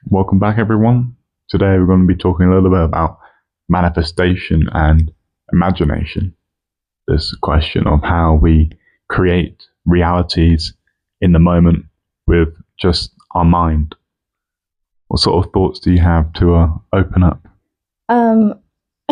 Welcome back, everyone. Today we're going to be talking a little bit about manifestation and imagination. This question of how we create realities in the moment with just our mind. What sort of thoughts do you have to open up? Um,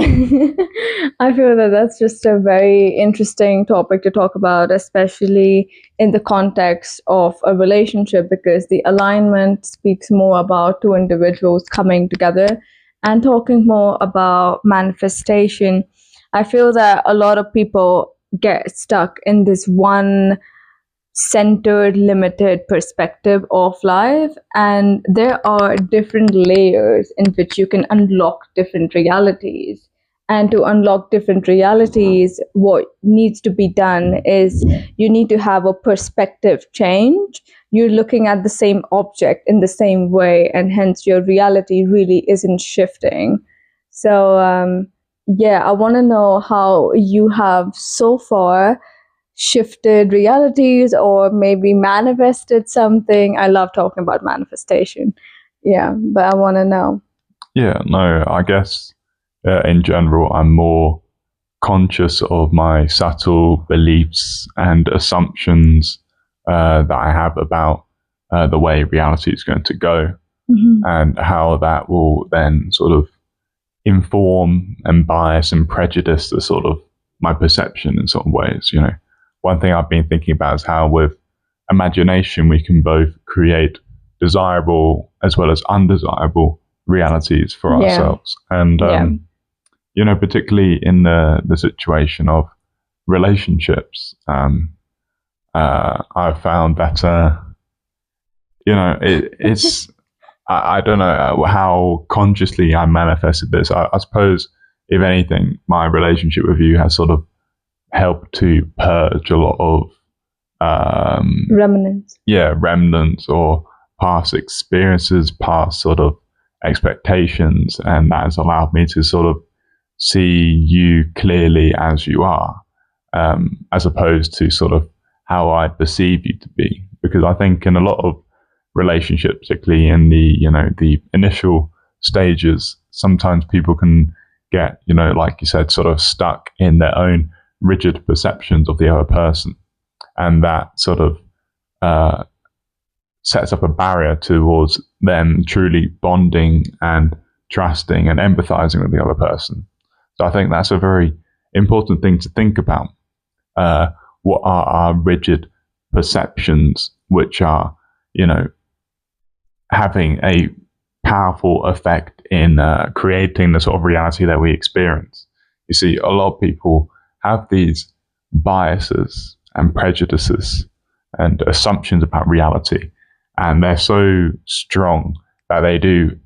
I feel that that's just a very interesting topic to talk about, especially in the context of a relationship, because the alignment speaks more about two individuals coming together and talking more about manifestation. I feel that a lot of people get stuck in this one centered, limited perspective of life, and there are different layers in which you can unlock different realities. And to unlock different realities, what needs to be done is you need to have a perspective change. You're looking at the same object in the same way, and hence your reality really isn't shifting. So, yeah, I want to know how you have so far shifted realities or maybe manifested something. I love talking about manifestation. Yeah, but I want to know. Yeah, no, I guess in general, I'm more conscious of my subtle beliefs and assumptions that I have about the way reality is going to go, and how that will then sort of inform and bias and prejudice the sort of my perception in some ways. One thing I've been thinking about is how with imagination we can both create desirable as well as undesirable realities for Yeah. ourselves. And particularly in the situation of relationships, I've found that it's I don't know how consciously I manifested this. I suppose, if anything, my relationship with you has sort of helped to purge a lot of Remnants. remnants or past experiences, past sort of expectations, and that has allowed me to sort of see you clearly as you are, as opposed to sort of how I perceive you to be. Because I think in a lot of relationships, particularly in the initial stages, sometimes people can get, like you said, sort of stuck in their own rigid perceptions of the other person, and that sort of sets up a barrier towards them truly bonding and trusting and empathizing with the other person. So I think that's a very important thing to think about. What are our rigid perceptions, which are, having a powerful effect in creating the sort of reality that we experience? You see, a lot of people have these biases and prejudices and assumptions about reality, and they're so strong that they do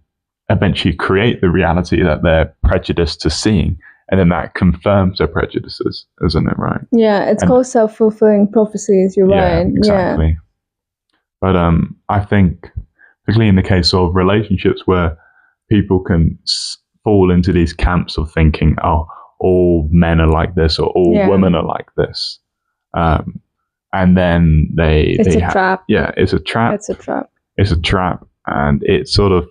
eventually create the reality that they're prejudiced to seeing, and then that confirms their prejudices, isn't it? Right? Yeah, it's called self-fulfilling prophecies. You're right. Exactly. Yeah. But I think, particularly in the case of relationships where people can fall into these camps of thinking, oh, all men are like this or all women are like this. And then it's a trap. Yeah, it's a trap. It's a trap. It's a trap. And it sort of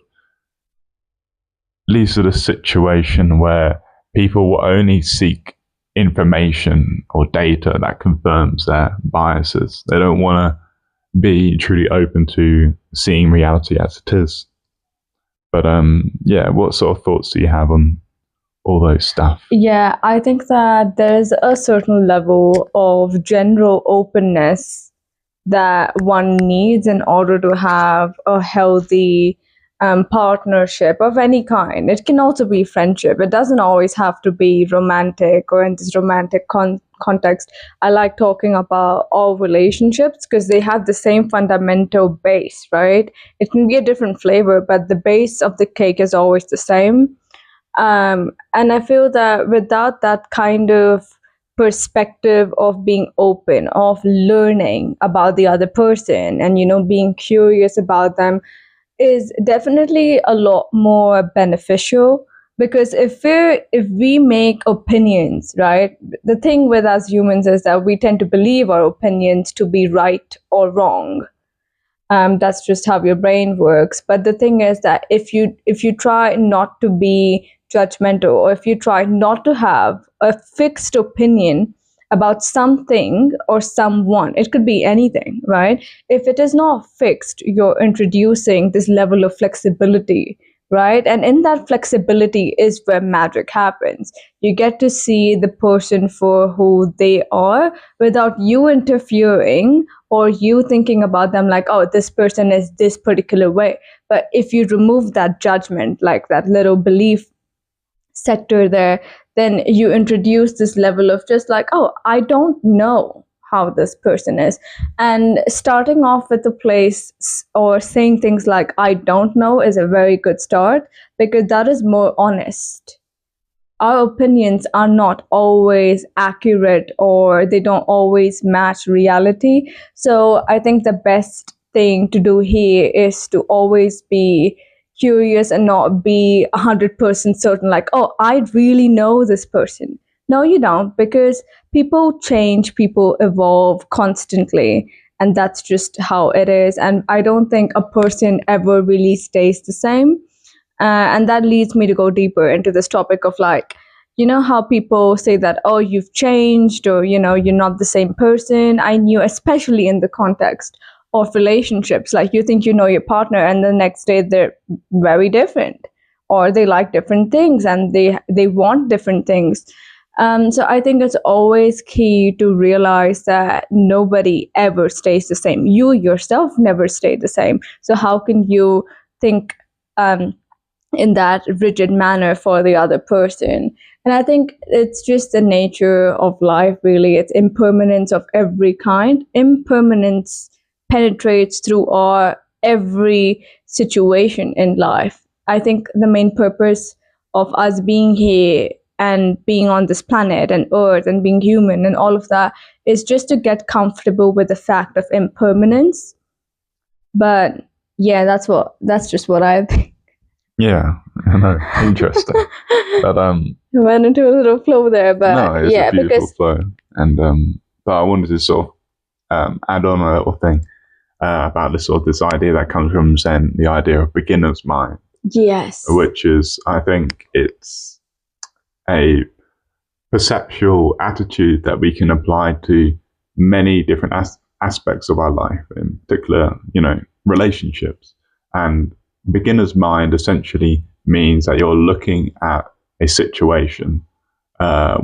leads to the situation where people will only seek information or data that confirms their biases. They don't want to be truly open to seeing reality as it is. But what sort of thoughts do you have on all those stuff? Yeah, I think that there's a certain level of general openness that one needs in order to have a healthy partnership of any kind. It can also be friendship. It doesn't always have to be romantic or in this romantic context. I like talking about all relationships because they have the same fundamental base, right? It can be a different flavor, but the base of the cake is always the same. And I feel that without that kind of perspective of being open, of learning about the other person and, being curious about them is definitely a lot more beneficial. Because if we make opinions, right, the thing with us humans is that we tend to believe our opinions to be right or wrong. That's just how your brain works. But the thing is that if you try not to be judgmental, or if you try not to have a fixed opinion about something or someone, it could be anything, right? If it is not fixed, you're introducing this level of flexibility, right? And in that flexibility is where magic happens. You get to see the person for who they are without you interfering or you thinking about them like, oh, this person is this particular way. But if you remove that judgment, like that little belief sector there, then you introduce this level of just like, oh, I don't know how this person is. And starting off with a place or saying things like, I don't know, is a very good start, because that is more honest. Our opinions are not always accurate, or they don't always match reality. So I think the best thing to do here is to always be curious and not be 100% certain, like, oh, I really know this person. No, you don't, because people change, people evolve constantly, and that's just how it is. And I don't think a person ever really stays the same. And that leads me to go deeper into this topic of like, you know, how people say that, oh, you've changed, or, you know, you're not the same person. I knew, especially in the context of relationships, like you think you know your partner and the next day they're very different, or they like different things and they want different things. So I think it's always key to realize that nobody ever stays the same. You yourself never stay the same. So how can you think in that rigid manner for the other person? And I think it's just the nature of life, really. It's impermanence of every kind. Impermanence penetrates through our every situation in life. I think the main purpose of us being here and being on this planet and earth and being human and all of that is just to get comfortable with the fact of impermanence. But yeah, that's just what I think. Yeah, I know. Interesting. But I went into a little flow there, but no, it's yeah, a beautiful because flow. And but I wanted to sort of add on a little thing about this idea that comes from Zen, the idea of beginner's mind. yes, Which is, I think, it's a perceptual attitude that we can apply to many different aspects of our life, in particular, relationships. And beginner's mind essentially means that you're looking at a situation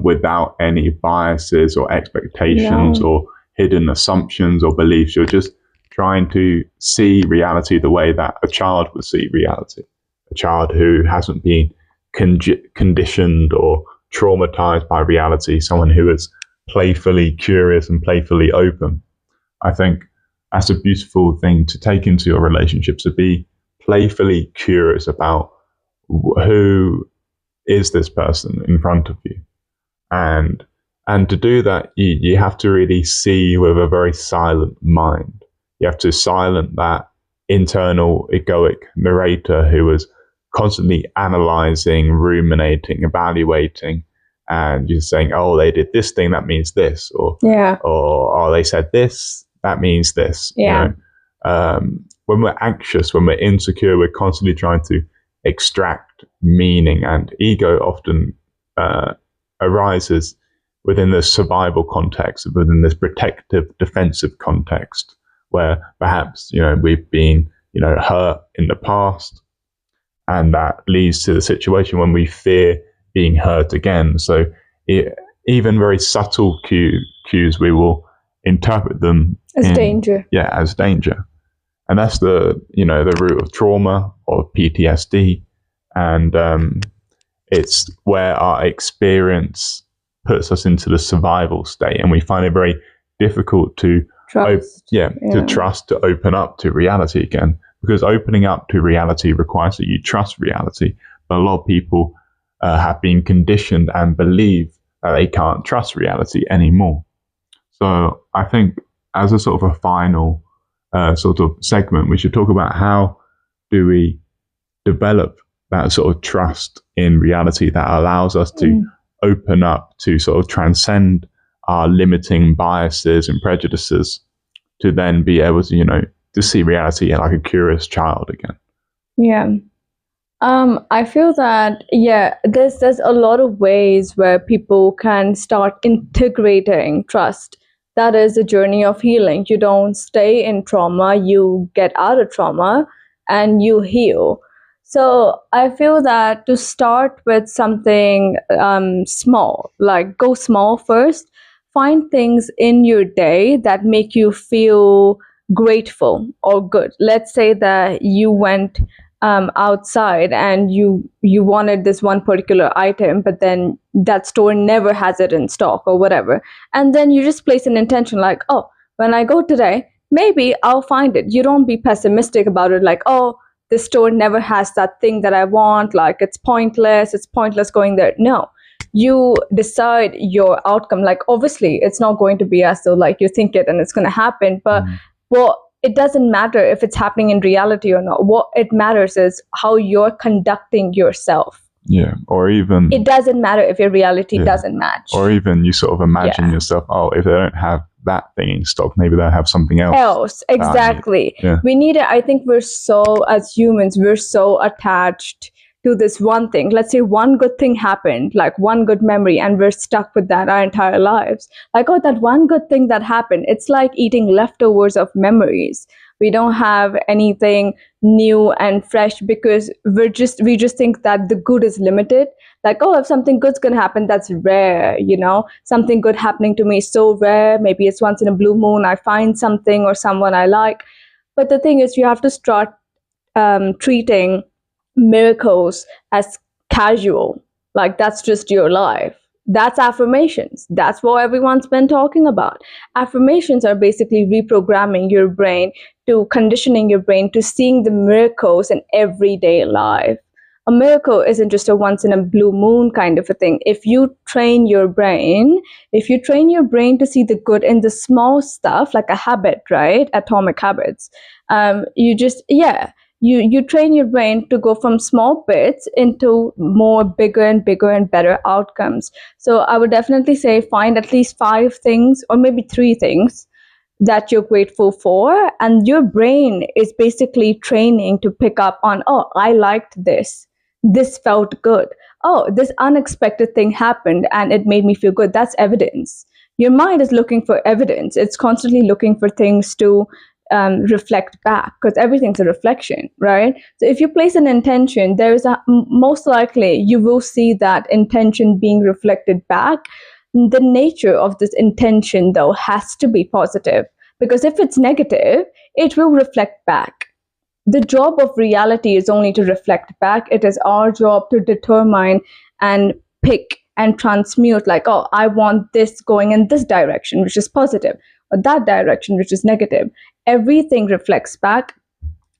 without any biases or expectations or hidden assumptions or beliefs. You're just trying to see reality the way that a child would see reality. A child who hasn't been conditioned or traumatized by reality, someone who is playfully curious and playfully open. I think that's a beautiful thing to take into your relationships, to be playfully curious about who is this person in front of you. And to do that, you have to really see with a very silent mind. You have to silence that internal egoic narrator who is constantly analyzing, ruminating, evaluating, and you're saying, oh, they did this thing, that means this, or oh, they said this, that means this. When we're anxious, when we're insecure, we're constantly trying to extract meaning, and ego often arises within the survival context, within this protective, defensive context, where perhaps we've been hurt in the past, and that leads to the situation when we fear being hurt again. So even very subtle cues, we will interpret them as danger. Yeah, as danger. And that's the root of trauma or PTSD. And it's where our experience puts us into the survival state, and we find it very difficult to trust, to open up to reality again. Because opening up to reality requires that you trust reality. But a lot of people have been conditioned and believe that they can't trust reality anymore. So I think as a sort of a final sort of segment, we should talk about how do we develop that sort of trust in reality that allows us to open up, to sort of transcend our limiting biases and prejudices, to then be able to, to see reality like a curious child again. Yeah. I feel that, yeah, there's a lot of ways where people can start integrating trust. That is a journey of healing. You don't stay in trauma, you get out of trauma and you heal. So I feel that to start with something small, like go small first, find things in your day that make you feel grateful or good. Let's say that you went outside and you wanted this one particular item, but then that store never has it in stock or whatever, and then you just place an intention like, oh, when I go today, maybe I'll find it. You don't be pessimistic about it, like, oh, this store never has that thing that I want, like it's pointless going there. No, you decide your outcome. Like, obviously it's not going to be as though like you think it and it's going to happen, but well, it doesn't matter if it's happening in reality or not. What it matters is how you're conducting yourself. Yeah. Or even It doesn't matter if your reality doesn't match. Or even you sort of imagine yourself, oh, if they don't have that thing in stock, maybe they'll have something else. Exactly. We need it. I think as humans, we're so attached to this one thing. Let's say one good thing happened, like one good memory, and we're stuck with that our entire lives. Like, oh, that one good thing that happened. It's like eating leftovers of memories. We don't have anything new and fresh because we just think that the good is limited. Like, oh, if something good's gonna happen, that's rare, something good happening to me is so rare. Maybe it's once in a blue moon I find something or someone I like. But the thing is, you have to start treating miracles as casual, like that's just your life. That's affirmations. That's what everyone's been talking about. Affirmations are basically reprogramming your brain, to conditioning your brain to seeing the miracles in everyday life. A miracle isn't just a once in a blue moon kind of a thing. If you train your brain to see the good in the small stuff, like a habit, right? Atomic habits. You train your brain to go from small bits into more bigger and bigger and better outcomes. So I would definitely say find at least 5 things or maybe 3 things that you're grateful for, and your brain is basically training to pick up on, oh, I liked this. This felt good. Oh, this unexpected thing happened and it made me feel good. That's evidence. Your mind is looking for evidence. It's constantly looking for things to reflect back, because everything's a reflection, right? So if you place an intention, most likely you will see that intention being reflected back. The nature of this intention, though, has to be positive, because if it's negative, it will reflect back. The job of reality is only to reflect back. It is our job to determine and pick and transmute, like, oh, I want this going in this direction, which is positive, or that direction, which is negative. Everything reflects back.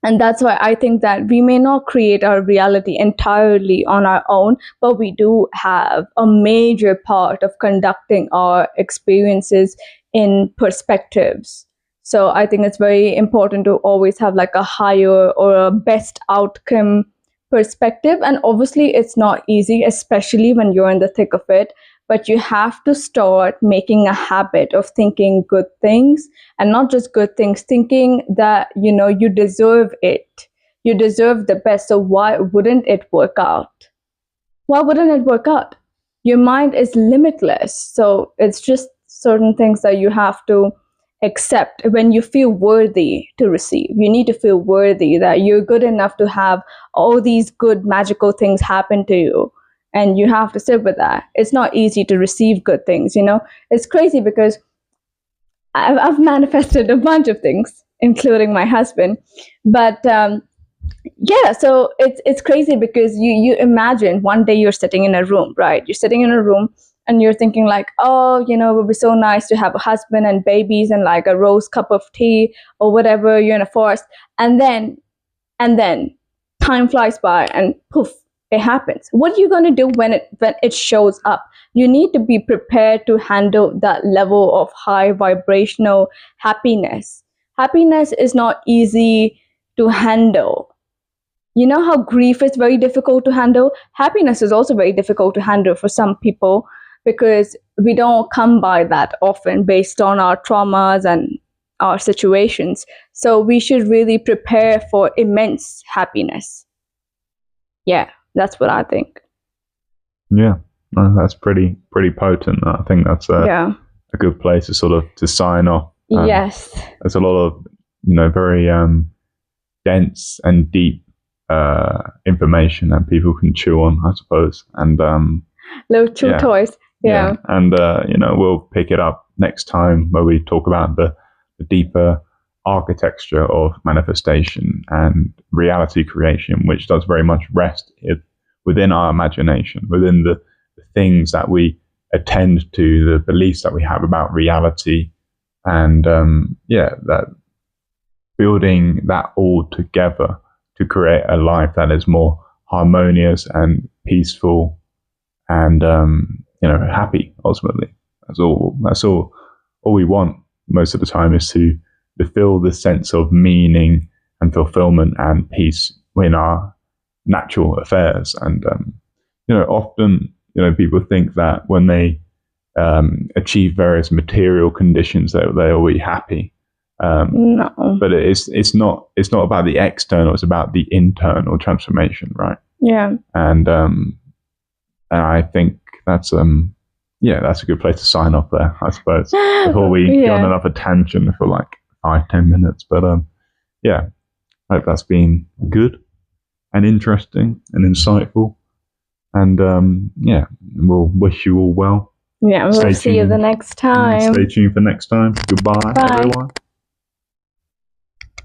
And that's why I think that we may not create our reality entirely on our own, but we do have a major part of conducting our experiences in perspectives. So I think it's very important to always have like a higher or a best outcome perspective. And obviously it's not easy, especially when you're in the thick of it. But you have to start making a habit of thinking good things, and not just good things, thinking that, you deserve it. You deserve the best. So why wouldn't it work out? Why wouldn't it work out? Your mind is limitless. So it's just certain things that you have to accept. When you feel worthy to receive, you need to feel worthy that you're good enough to have all these good magical things happen to you. And you have to sit with that. It's not easy to receive good things, It's crazy because I've manifested a bunch of things, including my husband. But so it's crazy because you imagine one day you're sitting in a room, right? You're sitting in a room and you're thinking like, oh, it would be so nice to have a husband and babies and like a rose cup of tea or whatever. You're in a forest. And then time flies by and poof, it happens. What are you going to do when it shows up? You need to be prepared to handle that level of high vibrational happiness. Happiness is not easy to handle. You know how grief is very difficult to handle? Happiness is also very difficult to handle for some people, because we don't come by that often based on our traumas and our situations. So we should really prepare for immense happiness. Yeah, that's what I think. Yeah, that's pretty potent. I think that's a good place to sort of to sign off. Yes. There's a lot of, very dense and deep information that people can chew on, I suppose. And little chew toys. Yeah. And we'll pick it up next time where we talk about the deeper architecture of manifestation and reality creation, which does very much rest within our imagination, within the things that we attend to, the beliefs that we have about reality, and that building that all together to create a life that is more harmonious and peaceful and happy. Ultimately, that's all we want most of the time, is to feel this sense of meaning and fulfillment and peace in our natural affairs. And often people think that when they achieve various material conditions that they'll be happy. No, but it's not about the external, it's about the internal transformation, right? Yeah. And I think that's that's a good place to sign off there, I suppose, before we go on another tangent for like 5-10 minutes. But I hope that's been good and interesting and insightful. And we'll wish you all well. Yeah, we'll see you the next time. Stay tuned for next time. Goodbye, everyone.